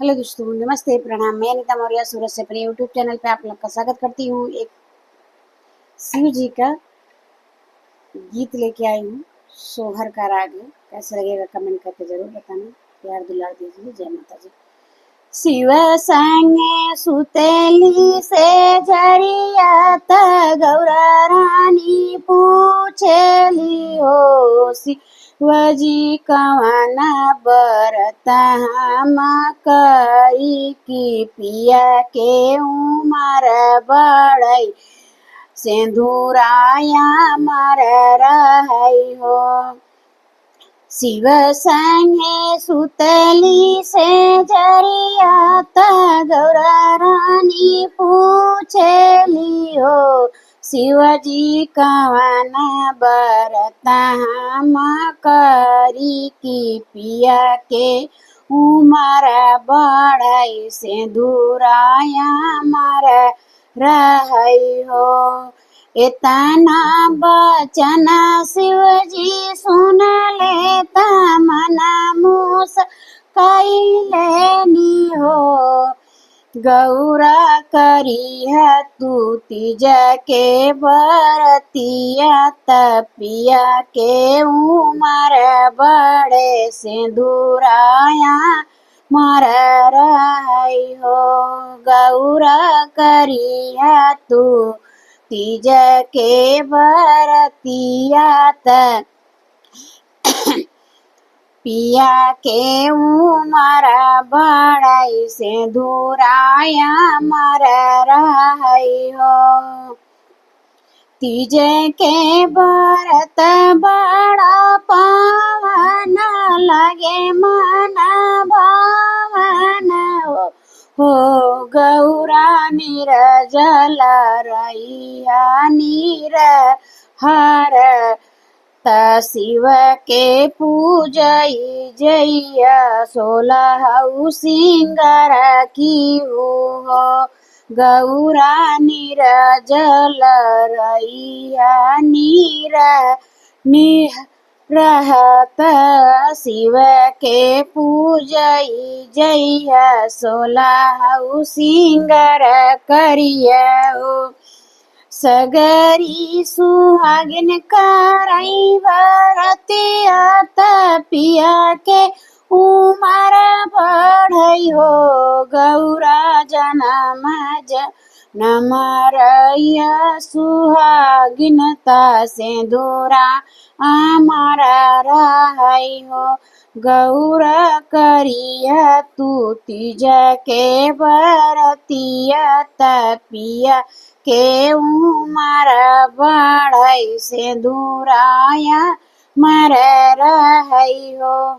Hello दोस्तों, नमस्ते, प्रणाम। मैं अनिता मौर्य सूरत से अपने यूट्यूब चैनल पे आप लोग का स्वागत करती हूँ। एक शिव जी का गीत लेके आई हूँ, सोहर का राग है। कैसा लगेगा कमेंट करके जरूर बताना, प्यार दुलार दीजिए। जय माता दी। शिव संगे सुतेली से झरियात गौरा रानी पूछेली हो शिवजी कवन बरत हम करी की पिया के उमर बड़ई सिंदूराया मर रहई हो। शिव संगे सुतली से जरियात गौरा रानी पूछेली हो शिवजी कवन बरत हम करी की पिया के उमर बढ़ई सिंदूराया मर रहई हो। इतना बचन शिव जी सुन लेता मन मूस कैलेनी हो। गौरा करी है तू तीज के बरतिया तपिया के उमर बड़े सिंदूराया मर रहई हो। गौरा करी है तू तीज के बरतिया पिया के उमर बड़ई सिंदूराया मर रहई हो। तीज के बरत बड़ा पावन लगे मन भावन हो। गौरा निर्जल रहिया नीर हर त शिव के पूजई जइया 16 सिंगार की हो। गौरा निर्जल रहिया नीर रहत शिव के पूजई जइया 16 सिंगार करिया हो। सगरी सुहागिन करई बरतिया तपिया के उमर बढ़ई हो। गौरा जनम जनम रहिया सुहागिनता सिंदूरा अमर रहई हो। गौरा करिया तू तीज के बरतिया तपिया के उमर बढ़ई सिंदूराया मर रहई हो।